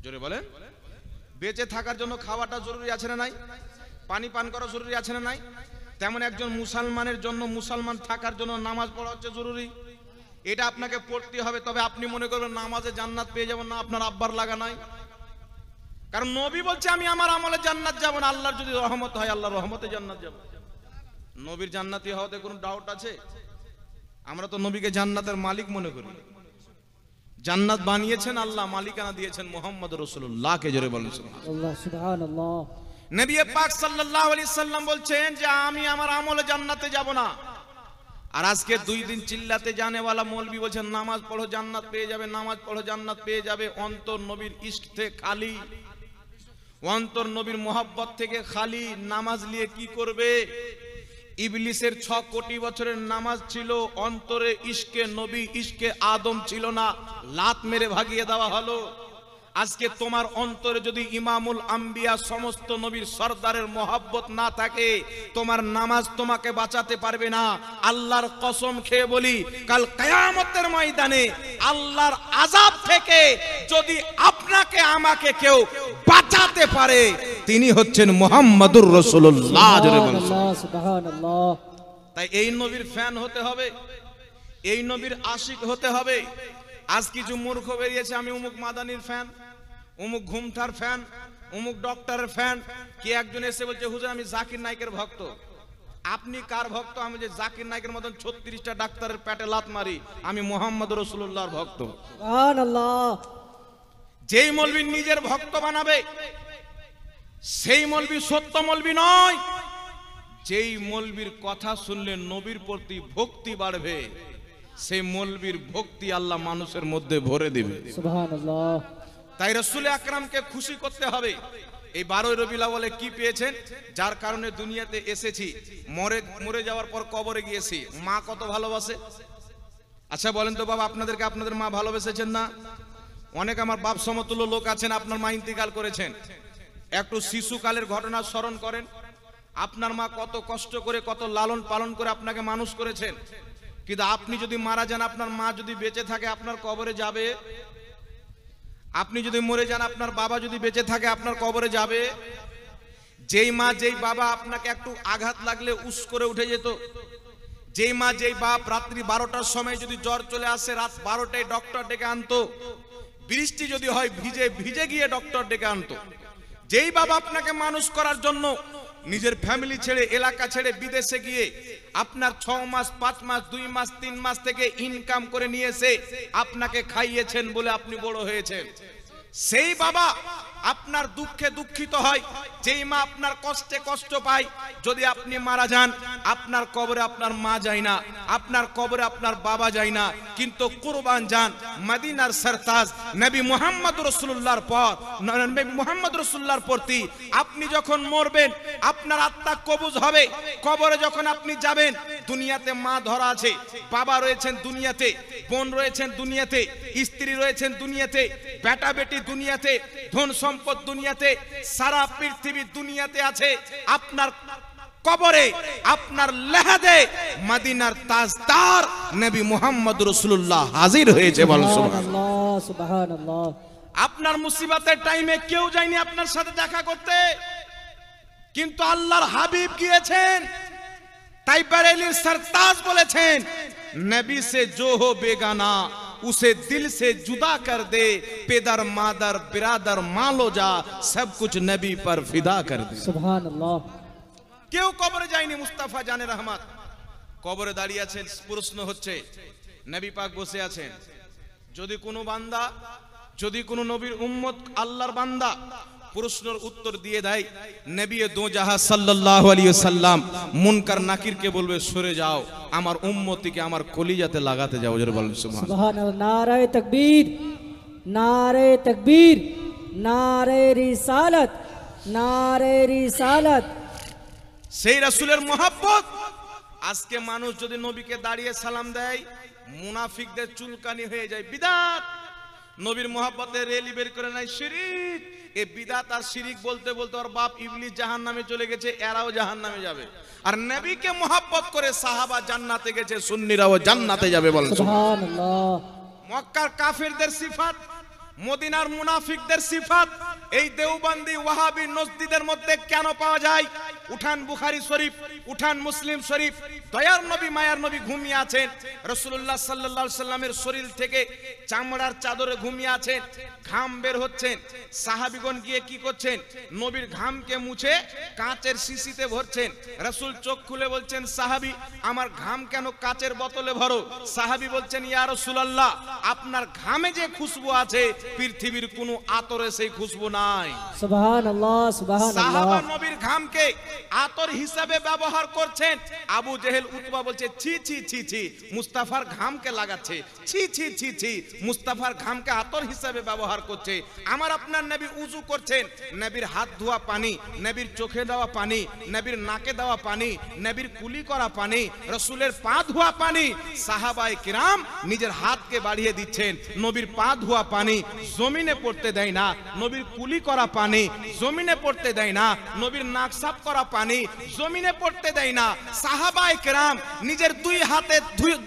A: জোরে বলেন। বেঁচে থাকার জন্য খাওয়াটা জরুরি আছে না নাই? পানি পান করা জরুরি আছে না নাই? তেমন একজন মুসলমানের জন্য, মুসলমান থাকার জন্য নামাজ পড়া হচ্ছে জরুরি। এটা আপনাকে পড়তে হবে। তবে আপনি মনে করবেন নামাজে জান্নাত পেয়ে যাবেন না, আপনার আব্বার লাগা নাই। কারণ নবী বলছে আমি আমার আমলে জান্নাত যাব না, আল্লাহর যদি রহমত হয় আল্লাহর রহমতে জান্নাত যাব। নবীর জান্নাতি হওয়াতে কোনো ডাউট আছে? আমরা তো নবীকে জান্নাতের মালিক মনে করি। জান্নাত বানিয়েছেন আল্লাহ, মালিকানা দিয়েছেন মুহাম্মদ রাসূলুল্লাহকে। জোরে বলেন সুবহানাল্লাহ, সুবহানাল্লাহ। নবী পাক সাল্লাল্লাহু আলাইহি সাল্লাম বলছেন যে আমি আমার আমলে জান্নাতে যাব না। আর আজকে 2 দিন চিল্লাতে জানেওয়ালা মৌলবি বলছেন নামাজ পড়ো জান্নাত পেয়ে যাবে, নামাজ পড়ো জান্নাত পেয়ে যাবে। অন্তর নবীর ইশক থেকে খালি, অন্তর নবীর মোহাব্বত থেকে খালি। নামাজ নিয়ে কি করবে? ইবলিসের 6 কোটি বছরের নামাজ ছিল, অন্তরে ইশকে নবী, ইশকে আদম ছিল না, লাত মেরে ভাগিয়ে দেওয়া হলো। আজকে তোমার অন্তরে যদি ইমামুল আম্বিয়া সমস্ত নবীর সরদারের মোহাব্বত না থাকে, তোমার নামাজ তোমাকে বাঁচাতে পারবে না। আল্লাহর কসম খেয়ে বলি, কাল কিয়ামতের ময়দানে আল্লাহর আযাব থেকে যদি আপনাকে আমাকে কেউ বাঁচাতে পারে, তিনি হচ্ছেন মুহাম্মাদুর রাসূলুল্লাহ।
B: সুবহানাল্লাহ, সুবহানাল্লাহ।
A: তাই এই নবীর ফ্যান হতে হবে, এই নবীর আশিক হতে হবে। আজ কিছু মূর্খ বেরিয়েছে, আমি অমুক মাদানির ফ্যান, অমুক ঘুমটার ফ্যান, অমুক ডক্টরের ফ্যান। কে একজন এসে বলছে, হুজুর আমি জাকির নাইকের ভক্ত। আপনি কার ভক্ত? আমি যে জাকির নাইকের মতন 36টা ডাক্তারের পেটে লাত মারি, আমি মুহাম্মদ রাসূলুল্লাহর ভক্ত।
B: সুবহানাল্লাহ।
A: যেই মৌলবী নিজের ভক্ত বানাবে সেই মৌলবী সত্য মৌলবী নয়। যেই মৌলবীর কথা শুনলে নবীর প্রতি ভক্তি বাড়বে, সেই মৌলবীর ভক্তি আল্লাহ মানুষের মধ্যে ভরে দিবে।
B: সুবহানাল্লাহ।
A: তাই রাসূল আকরামকে খুশি করতে হবে। এই 12 রবিউল আউয়ালে কি পেয়েছেন? যার কারণে দুনিয়াতে এসেছি, মরে যাওয়ার পর কবরে গিয়েছি। মা কত ভালোবাসে? আচ্ছা বলেন তো বাবা, আপনাদেরকে আপনাদের মা ভালোবেসেছেন না? অনেক আমার বাপ সমতুল্য লোক আছেন, আপনার মা ইন্তিকাল করেছেন। একটু শিশুকালের ঘটনা স্মরণ করেন। আপনার মা কত কষ্ট করে, কত লালন পালন করে আপনাকে মানুষ করেছেন। কিন্তু আপনি যদি মারা যান, আপনার মা যদি বেঁচে থাকে, আপনার কবরে যাবে? আপনি যদি মরে যান, আপনার বাবা যদি বেঁচে থাকে, আপনার কবরে যাবে? যেই মা যেই বাবা আপনাকে একটু আঘাত লাগলে উস করে উঠে যেত, যেই মা যেই বাপ রাত্রি 12টার সময় যদি জ্বর চলে আসে, রাত 12টায় ডক্টর ডেকে আনতো, বৃষ্টি যদি হয় ভিজে ভিজে গিয়ে ডক্টর ডেকে আনতো, যেই বাবা আপনাকে মানুষ করার জন্য নিজের ফ্যামিলি ছেড়ে, এলাকা ছেড়ে বিদেশে গিয়ে আপনার 6 মাস 5 মাস 2 মাস 3 মাস থেকে ইনকাম করে নিয়ে এসে আপনাকে খাইয়েছেন বলে আপনি বড় হয়েছেন, সেই বাবা আপনার দুঃখে দুঃখিত হয়, যেই মা আপনার কষ্টে কষ্ট পায়, যদি আপনি মারা যান, আপনার কবরে আপনার মা যায় না, আপনার কবরে আপনার বাবা যায় না, কিন্তু কুরবান যান মদিনার সরতাজ নবী মুহাম্মদ রাসূলুল্লাহর পর, নবী মুহাম্মদ রাসূলুল্লাহর প্রতি আপনি যখন মরবেন, আপনার আত্মা কবুজ হবে। কবরে যখন আপনি যাবেন, দুনিয়াতে মা ধরা আছে, বাবা রয়েছেন দুনিয়াতে, বোন রয়েছেন দুনিয়াতে, স্ত্রী রয়েছেন দুনিয়াতে, বেটা বেটি দুনিয়াতে, ধন সম্পদ দুনিয়াতে, সারা পৃথিবী দুনিয়াতে আছে। আপনার কবরে আপনার লেহাদে মদিনার তাজদার নবী মুহাম্মদ রাসূলুল্লাহ হাজির হয়েছে। বলেন
B: সুবহানাল্লাহ, সুবহানাল্লাহ।
A: আপনার মুসিবতের টাইমে কেউ যায়নি আপনার সাথে দেখা করতে, কিন্তু আল্লাহর হাবিব গিয়েছেন। তাই বরেলির সরতাজ বলেছেন, নবী সে जो हो बेगाना उसे दिल से जुदा कर दे, पेदर मादर बिरादर मालो जा, सब कुछ नबी पर फिदा कर दे।
B: সুবহানাল্লাহ।
A: কেউ কবরে যায়নি। মুস্তাফা জানে রহমত কবরে দাঁড়িয়ে আছেন, প্রশ্ন হচ্ছে, নবী পাক বসে আছেন। যদি কোনো বান্দা, যদি কোনো নবীর উম্মত আল্লাহর বান্দা প্রশ্নের উত্তর দিয়ে দেয়, নবী দো জাহাঁ সাল্লাল্লাহু আলাইহি ওয়াসাল্লাম মুনকার নাকিরকে বলবে, সরে যাও, আমার উম্মতিকে আমার কলিজাতে লাগাতে যাও। জোরে বলেন সুবহানাল্লাহ।
B: সুবহানাল্লাহ। নারায়ে তাকবীর, নারায়ে তাকবীর, নারায়ে রিসালাত, নারায়ে রিসালাত।
A: সেই রাসূলের মহব্বত। আজকে মানুষ যদি নবীকে দাঁড়িয়ে সালাম দেয়, মুনাফিকদের চুলকানি হয়ে যায়। বিদআত। নবীর মহব্বতে রেলি বের করে নাই, শিরিক। এই বিদআত আর শিরিক বলতে বলতে ওর বাপ ইবলিস জাহান্নামে চলে গেছে, এরাও জাহান্নামে যাবে। আর নবীকে মহব্বত করে সাহাবা জান্নাতে গেছে, সুন্নিরাও জান্নাতে যাবে। বলেন
B: সুবহানাল্লাহ।
A: মক্কার কাফেরদের সিফাত, মদিনার মুনাফিকদের সিফাত এই দেওবন্দি ওয়াহাবি নজদিদের মধ্যে কেন পাওয়া যায়? উঠান বুখারী শরীফ, উঠান মুসলিম শরীফ। দয়ার নবী মায়ার নবী ঘুমিয়ে আছেন, রাসূলুল্লাহ সাল্লাল্লাহু আলাইহি সাল্লামের শরীর থেকে চামড়ার চাদরে ঘুমিয়ে আছেন, ঘাম বের হচ্ছেন। সাহাবীগণ গিয়ে কি করছেন? নবীর ঘামকে মুছে কাঁচের শিশিতে ভরছেন। রাসূল চোখ খুলে বলছেন, সাহাবী আমার ঘাম কেন কাঁচের বোতলে ভরো? সাহাবী বলছেন, ইয়া রাসূলুল্লাহ আপনার ঘামে যে খুশবু আছে, পৃথিবীর কোনো আতরে সেই খুশবু নাই।
B: সুবহানাল্লাহ, সুবহানাল্লাহ।
A: সাহাবা নবীর ঘামকে আতর হিসাবে ব্যবহার করছেন। আবু জেহেল উতবা বলছে ছি ছি ছি ছি, মুস্তাফার ঘামকে লাগাচ্ছে, ছি ছি ছি ছি, মুস্তাফার ঘামকে আতর হিসাবে ব্যবহার করছে। আমার আপনার নবী উযু করছেন, নবীর হাত ধোয়া পানি, নবীর চোখে দেওয়া পানি, নবীর নাকে দেওয়া পানি, নবীর কুলি করা পানি, রাসূলের পা ধোয়া পানি, সাহাবায়ে কিরাম নিজের হাতকে বাড়িয়ে দিচ্ছেন। নবীর পা ধোয়া পানি জমিনে পড়তে দেয় না, নবীর কুলি করা পানি জমিনে পড়তে দেয় না, নবীর নাক সাফ করা পানি জমিনে পড়তে দেয় না। সাহাবায়ে কেরাম নিজের দুই হাতে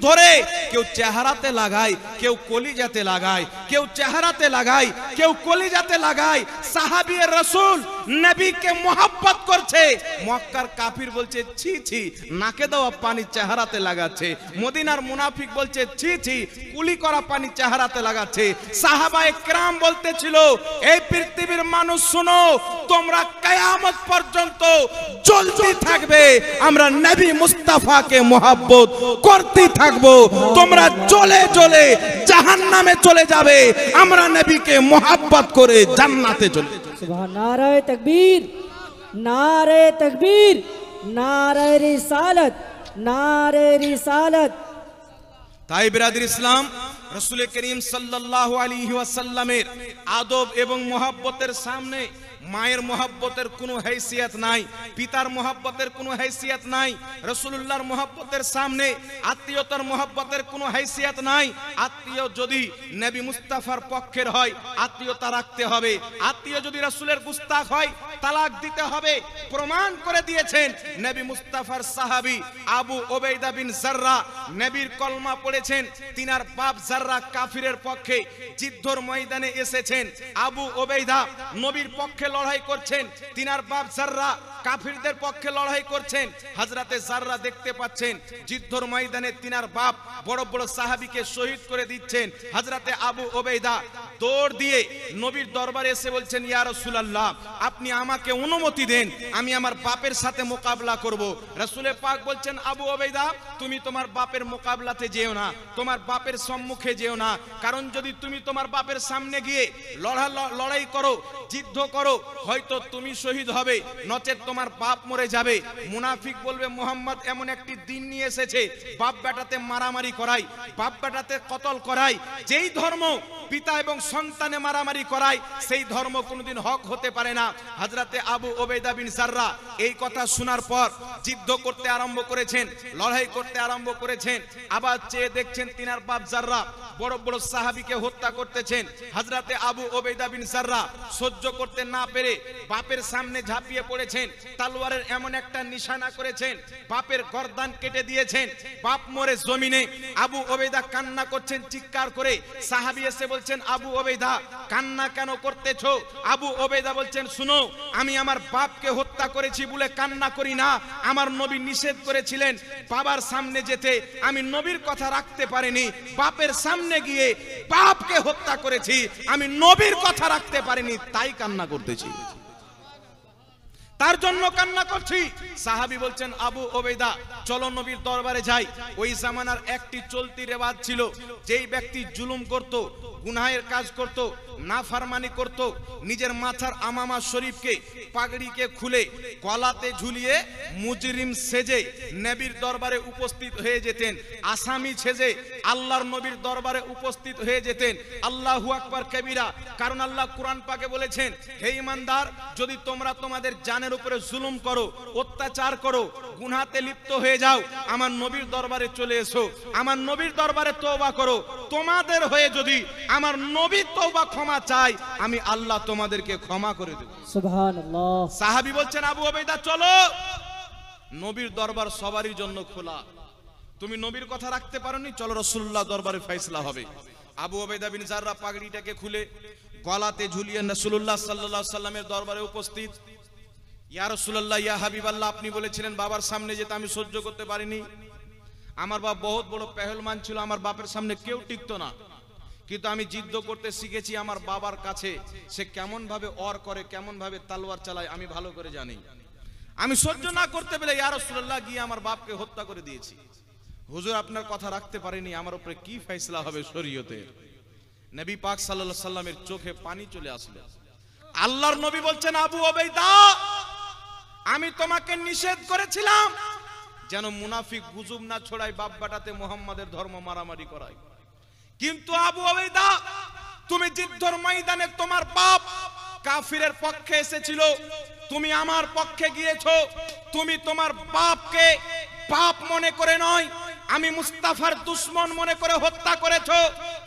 A: ধরে কেউ চেহারাতে লাগায়, কেউ কলিজাতে লাগায়, কেউ চেহারাতে লাগায়, কেউ কলিজাতে লাগায়। সাহাবী রাসূল নবীকে মোহাব্বত করছে, মক্কার কাফির বলছে ছি ছি, নাকে দেওয়া পানি চেহারাতে লাগাচ্ছে। মদিনার মুনাফিক বলছে ছি ছি, কুলি করা পানি চেহারাতে লাগাচ্ছে। সাহাবায়ে কেরাম বলতেছিল এই পৃথিবীর মানুষ শুনো, তোমরা কিয়ামত পর্যন্ত জ্বলতে থাকবে, আমরা নবী মুস্তাফাকে মোহাব্বত করতে থাকবো। তোমরা জ্বলে জ্বলে জাহান্নামে চলে যাবে, আমরা নবীকে মোহাব্বত করে জান্নাতে চলে যাব।
B: সুবহান। নারায়ে তাকবীর, নারায়ে তাকবীর, নারায়ে রিসালাত, নারায়ে রিসালাত।
A: তাই বিরাদর ইসলাম, রাসূল করিম সাল্লাল্লাহু আলাইহি ওয়াসাল্লামের আদব এবং মোহাব্বতের সামনে মায়ের মোহাব্বতের কোনো হাইসিয়ত নাই, পিতার মোহাব্বতের কোনো হাইসিয়ত নাই। রাসূলুল্লাহর মোহাব্বতের সামনে আত্মীয়তার মোহাব্বতের কোনো হাইসিয়ত নাই। আত্মীয় যদি নবী মুস্তাফার পক্ষের হয় আত্মীয়তা রাখতে হবে, আত্মীয় যদি রাসূলের গুস্তাখ হয় তালাক দিতে হবে। প্রমাণ করে দিয়েছেন নবী মুস্তাফার সাহাবী আবু ওবাইদা বিন জাররা, নবীর কলমা পড়েছেন, তিনার বাপ জাররা কাফিরের পক্ষে যুদ্ধর ময়দানে এসেছেন। আবু ওবাইদা নবীর পক্ষে লড়াই করছেন, তিনার বাপ জাররা কাফিরদের পক্ষে লড়াই করছেন। হযরতে জাররা দেখতে পাচ্ছেন যুদ্ধর ময়দানে তিনার বাপ বড় বড় সাহাবীকে শহীদ করে দিচ্ছেন। হযরতে আবু ওবাইদা দৌড় দিয়ে নবীর দরবারে এসে বলছেন ইয়া রাসূলুল্লাহ, আপনি আমাকে অনুমতি দেন, আমি আমার বাপের সাথে মোকাবেলা করব। রাসূলে পাক বলছেন আবু ওবাইদা, তুমি তোমার বাপের মোকাবেলাতে যেও না, তোমার বাপের সম্মুখে যেও না, কারণ যদি তুমি তোমার বাপের সামনে গিয়ে লড়াই করো, যুদ্ধ করো, হয়তো তুমি শহীদ হবে, নচেত তোমার বাপ মরে যাবে। মুনাফিক বলবে মুহাম্মদ এমন একটি দিন নিয়ে এসেছে বাপ বেটাতে মারামারি করায়, বাপ বেটাতে কতল করায়। যেই ধর্ম পিতা এবং সন্তানে মারামারি করায় সেই ধর্ম কোনোদিন হক হতে পারে না। হযরতে আবু ওবাইদা বিন জাররা এই কথা শোনার পর যুদ্ধ করতে আরম্ভ করেছেন, লড়াই করতে আরম্ভ করেছেন। আবার চেয়ে দেখছেন তিনার বাপ জাররা বড় বড় সাহাবীকে হত্যা করতেছেন। হযরতে আবু ওবাইদা বিন জাররা সহ্য করতে না পেরে বাপের সামনে ঝাঁপিয়ে পড়েছেন, তলোয়ারের এমন একটা নিশানা করেছেন, বাপের গর্দান কেটে দিয়েছেন। বাপ মরে জমিনে, আবু ওবাইদা কান্না করছেন চিৎকার করে। সাহাবী এসে বলছেন আবু ওবাইদা কান্না কেন করতেছো? আবু ওবাইদা বলছেন শুনো, আমি আমার বাপকে হত্যা করেছি বলে কান্না করি না, আমার নবী নিষেধ করেছিলেন বাবার সামনে যেতে, আমি নবীর কথা রাখতে পারিনি, বাপের সামনে গিয়ে বাপকে হত্যা করেছি, আমি নবীর কথা রাখতে পারিনি, তাই কান্না করতেছি, তার জন্য কান্না করছি। সাহাবী বলছেন আবু ওবাইদা চলো নবীর দরবারে যাই। ওই জামানার একটি চলতি রেওয়াজ ছিল, যেই ব্যক্তি জুলুম করত, গুনাহের কাজ করত, নাফরমানি করত, নিজের মাথার আমামা শরীফকে পাগড়িকে খুলে গলাতে ঝুলিয়ে মুজরিম সেজে নবীর দরবারে উপস্থিত হয়ে যেতেন, আসামি সেজে আল্লাহর নবীর দরবারে উপস্থিত হয়ে যেতেন। আল্লাহু আকবার কবিরা, কারণ আল্লাহ কুরআন পাকে বলেছেন হে ঈমানদার, যদি তোমরা তোমাদের জানের উপরে জুলুম করো, অত্যাচার করো, গুনাহতে লিপ্ত হয়ে যাও, আমার নবীর দরবারে চলে এসো, আমার নবীর দরবারে তওবা করো, তোমাদের হয়ে যদি আমার নবী তওবা ক্ষমা চাই, আমি আল্লাহ তোমাদেরকে ক্ষমা করে দেব।
B: সুবহানাল্লাহ।
A: সাহাবী বলছেন আবু ওবাইদা চলো, নবীর দরবার সবারই জন্য খোলা, তুমি নবীর কথা রাখতে পারোনি, চলো রাসূলুল্লাহ দরবারে ফয়সালা হবে। আবু ওবাইদা বিন জাররা পাগড়িটাকে খুলে গলাতে ঝুলিয়ে রাসূলুল্লাহ সাল্লাল্লাহু আলাইহি সাল্লামের দরবারে উপস্থিত। ইয়া রাসূলুল্লাহ, ইয়া হাবিবাল্লাহ, আপনি বলেছিলেন বাবার সামনে যেতে, আমি সহ্য করতে পারিনি, আমার বাপ বহুত বড় পেহলমান ছিল, আমার বাপের সামনে কেউ টিকতো না, কিন্তু আমি যুদ্ধ করতে শিখেছি আমার বাবার কাছে, সে কেমন ভাবে অর করে, কেমন ভাবে তলোয়ার চালায় আমি ভালো করে জানি, আমি সহ্য না করতে পেরে ইয়া রাসূলুল্লাহ গিয়ে আমার বাপকে হত্যা করে দিয়েছি। হুজুর আপনার কথা রাখতে পারিনি, আমার উপরে কি ফয়সালা হবে শরীয়তের? নবী পাক সাল্লাল্লাহু আলাইহি সাল্লামের চোখে পানি চলে আসলো। আল্লাহর নবী বলছেন আবু ওবাইদা আমি তোমাকে নিষেধ করেছিলাম যেন মুনাফিক গুজব না ছড়ায়, বাপ বেটাতে মুহাম্মাদের ধর্ম মারামারি করায়। কিন্তু আবু উবাইদা, তুমি যুদ্ধের ময়দানে তোমার বাপ কাফিরের পক্ষে এসেছিল, তুমি আমার পক্ষে গিয়েছো। তুমি তোমার বাপকে বাপ মনে করে নয়, আমি মুস্তাফার দুশমন মনে করে হত্যা করেছো।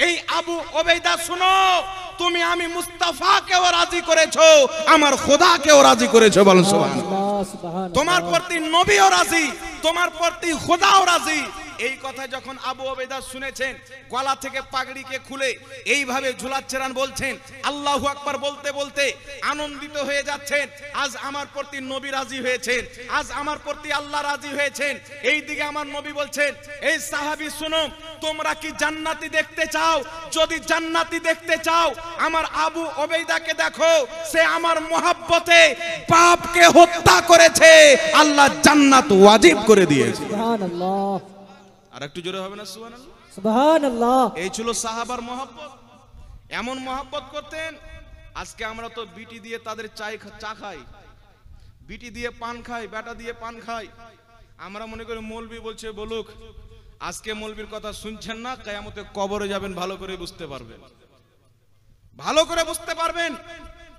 A: এই আবু উবাইদা শুনো, তুমি আমি মুস্তাফাকেও রাজি করেছো, আমার খোদাকেও রাজি করেছো। বলুন সুবহানাল্লাহ। তোমার প্রতি নবীও রাজি, তোমার প্রতি খোদাও রাজি। এই কথা যখন আবু উবাইদা শুনেছেন, গলা থেকে পাগড়িকে খুলে এইভাবে ঝুলাচ্ছেন, বলছেন আল্লাহু আকবার বলতে বলতে আনন্দিত হয়ে যাচ্ছেন। আজ আমার প্রতি নবী রাজি হয়েছেন, আজ আমার প্রতি আল্লাহ রাজি হয়েছেন। এইদিকে আমার নবী বলছেন, এই সাহাবী শুনো, তোমরা কি জান্নাতি দেখতে চাও? যদি জান্নাতি দেখতে চাও, আমার আবু উবাইদাকে দেখো, সে আমার মহব্বতে বাপকে হত্যা করেছে, আল্লাহ জান্নাত ওয়াজিব করে দিয়েছে।
B: সুবহানাল্লাহ।
A: আর একটু জোরে হবে না সুবহানাল্লাহ?
B: সুবহানাল্লাহ।
A: এই ছিল সাহাবার মহব্বত। এমন মহব্বত করতেন, আজকে আমরা তো বিটি দিয়ে তাদের চা খাই, বিটি দিয়ে পান খাই, বেটা দিয়ে পান খাই। আমরা মনে করি মৌলবি বলছে বলুক, আজকে মৌলবির কথা শুনছেন না, কিয়ামতে কবরে যাবেন, ভালো করে বুঝতে পারবেন, ভালো করে বুঝতে পারবেন।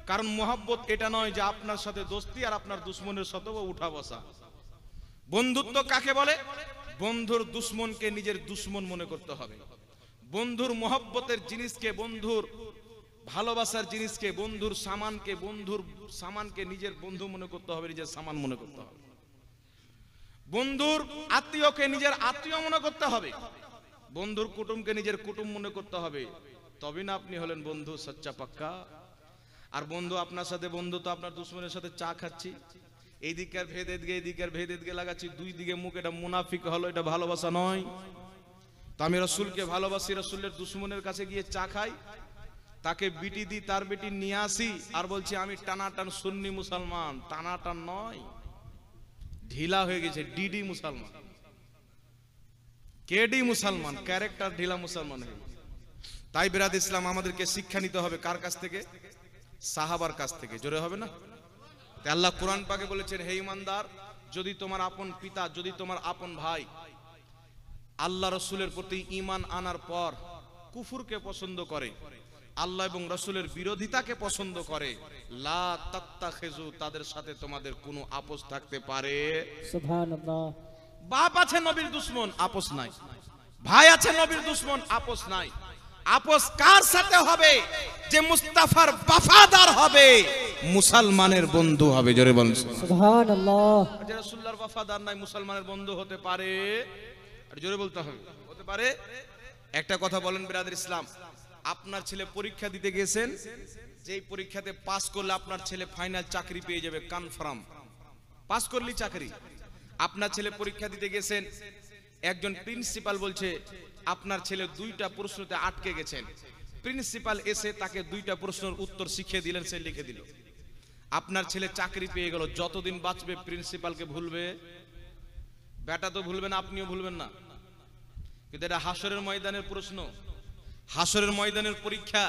A: কারণ মহব্বত এটা নয় যে আপনার সাথে দোস্তি আর আপনার দুশমনের সাথেও উঠা বসা। বন্ধুত্ব কাকে বলে? বন্ধুর দুশমনকে নিজের দুশমন মনে করতে হবে। বন্ধুর মহব্বতের জিনিসকে, বন্ধুর ভালোবাসার জিনিসকে, বন্ধুর সামানকে নিজের বন্ধু মনে করতে হবে, নিজের সামান মনে করতে হবে। বন্ধুর আত্মীয়কে নিজের আত্মীয় মনে করতে হবে, বন্ধুর কুটুমকে নিজের কুটুম মনে করতে হবে। তবে না আপনি হলেন বন্ধু সচ্চা পাক্কা। আর বন্ধু আপনার সাথে বন্ধু তো আপনার দুশমনের সাথে চা খাচ্ছি, এইদিকের ভেদ এদিকে, এইদিকের ভেদ এদিকে লাগাচ্ছি, দুই দিকে মুখ, এটা মুনাফিক হলো, এটা ভালোবাসা নয়। তো আমি রাসূলকে ভালোবাসি, রাসূলের দুশমনের কাছে গিয়ে চা খাই, তাকে বিটি দিই, তার বিটি নিয়ে আসি, আর বলছি আমি টানাটান সুন্নি মুসলমান। টানাটান নয়, ঢিলা হয়ে গেছে, ডিডি মুসলমান, কেডি মুসলমান, ক্যারেক্টার ঢিলা মুসলমান হয়ে গেছে। তাই বিরাদ ইসলাম, আমাদেরকে শিক্ষা নিতে হবে কার কাছ থেকে? সাহাবার কাছ থেকে। জোরে হবে না? আল্লাহ কোরআন পাকে বলেছেন, হে ঈমানদার, যদি তোমার আপন পিতা, যদি তোমার আপন ভাই আল্লাহ রাসূলের প্রতি ঈমান আনার পর কুফরকে পছন্দ করে, আল্লাহ এবং রাসূলের বিরোধিতাকে পছন্দ করে, লা তাত্তাখিজু, তাদের সাথে তোমাদের কোনো আপোষ থাকতে পারে।
B: সুবহানাল্লাহ।
A: বাপ আছে নবীর দুশমন, আপোষ নাই। ভাই আছে নবীর দুশমন, আপোষ নাই। আপোষ কার সাথে হবে? যে মুস্তাফার वफादार হবে, মুসলমানের বন্ধু হবে। জোরে বলুন
B: সুবহানাল্লাহ।
A: যে রাসূলুল্লাহর वफादार নাই, মুসলমানের বন্ধু হতে পারে? আর জোরে বলতে হবে, হতে পারে। একটা কথা বলেন বিরাদর ইসলাম, আপনার ছেলে পরীক্ষা দিতে গেছেন, যেই পরীক্ষাতে পাস করলে আপনার ছেলে ফাইনাল চাকরি পেয়ে যাবে, কনফার্ম, পাস করলেই চাকরি। আপনার ছেলে পরীক্ষা দিতে গেছেন, একজন প্রিন্সিপাল বলছে আপনার ছেলে 2টা প্রশ্নতে আটকে গেছেন। প্রিন্সিপাল এসে তাকে 2টা প্রশ্নের উত্তর শিখিয়ে দিলেন, সে লিখে দিল। আপনার ছেলে চাকরি পেয়ে গেল। যতদিন বাঁচবে প্রিন্সিপালকে ভুলবে? বেটা তো ভুলবে না, আপনিও ভুলবেন না। কিন্তু এটা হাসরের ময়দানের প্রশ্ন, হাসরের ময়দানের পরীক্ষা।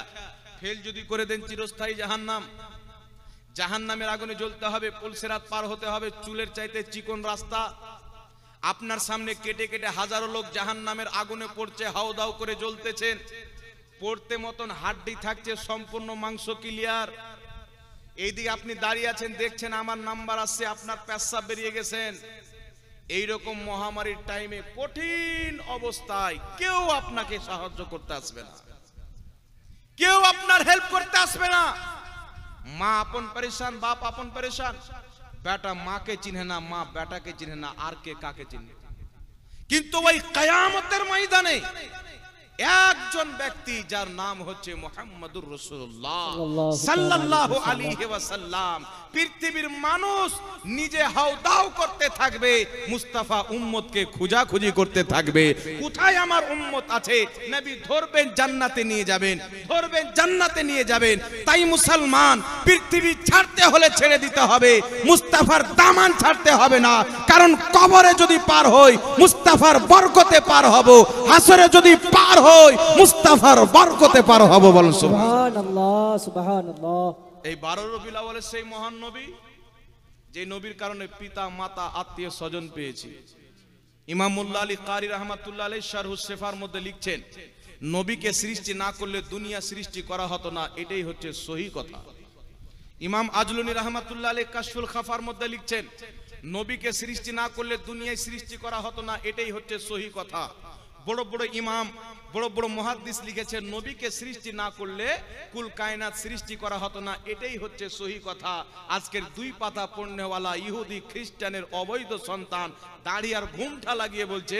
A: ফেল যদি করে দেন, চিরস্থায়ী জাহান্নাম, জাহান্নামের আগুনে জ্বলতে হবে, পুলসিরাত পার হতে হবে, চুলের চাইতে চিকন রাস্তা। আপনার সামনে কেটে কেটে হাজারো লোক জাহান্নামের আগুনে পড়ছে, হাউদাউ করে জ্বলতেছেন, পড়তে মতন হাড্ডি থাকছে, সম্পূর্ণ মাংস ক্লিয়ার। এইদিকে আপনি দাঁড়িয়ে আছেন, দেখছেন আমার নাম্বার আসছে, আপনার পেশাব বেরিয়ে গেছেন। এইরকম মহামারীর টাইমে, কঠিন অবস্থায় কেউ আপনাকে সাহায্য করতে আসবে না, কেউ আপনার হেল্প করতে আসবে না। মা আপন পরেশান, বাপ আপন পরেশান, বেটা মাকে চিনে না, মা বেটাকে চিনে না, আর কে কাকে চিনে। কিন্তু ওই কিয়ামতের ময়দানে একজন ব্যক্তি, যার নাম হচ্ছে মুহাম্মাদুর রাসূলুল্লাহ সাল্লাল্লাহু আলাইহি ওয়াসাল্লাম, পৃথিবীর মানুষ নিজে হাউদাউ করতে থাকবে, মুস্তাফা উম্মতকে খোঁজাখুঁজি করতে থাকবে, কোথায় আমার উম্মত আছে। নবী ধরবেন, জান্নাতে নিয়ে যাবেন, ধরবেন, জান্নাতে নিয়ে যাবেন। তাই মুসলমান, পৃথিবী ছাড়তে হলে ছেড়ে দিতে হবে, মুস্তাফার দামান ছাড়তে হবে না। কারণ কবরে যদি পার হই, মুস্তাফার বরকতে পার হব, হাসরে যদি পার হই, মুস্তাফার বরকতে পার হব। বলুন সুবহানাল্লাহ,
B: সুবহানাল্লাহ।
A: এই 12 রবিউল আউয়ালের সেই মহান নবী, যে নবীর কারণে পিতা মাতা আত্মীয় স্বজন পেয়েছি। ইমাম মোল্লা আলী কারি রহমাতুল্লাহ আলাইহি শারহুস শিফার মধ্যে লিখছেন, নবীকে সৃষ্টি না করলে দুনিয়া সৃষ্টি করা হতো না, এটাই হচ্ছে সহি কথা। ইমাম আজলুনি রহমাতুল্লাহ আলাইহি কাশফুল খাফার মধ্যে লিখছেন, নবীকে সৃষ্টি না করলে দুনিয়ায় সৃষ্টি করা হতো না, এটাই হচ্ছে সহি কথা। বড় বড় ইমাম, বড় বড় মুহাদ্দিস লিখেছেন, নবীকে সৃষ্টি না করলে কুল কায়নাত সৃষ্টি করা হতো না, এটাই হচ্ছে সহি কথা। আজকের দুই পাতা পড়নেওয়ালা ইহুদি খ্রিস্টানের অবৈধ সন্তান দাড়ি আর ঘুমটা লাগিয়ে বলছে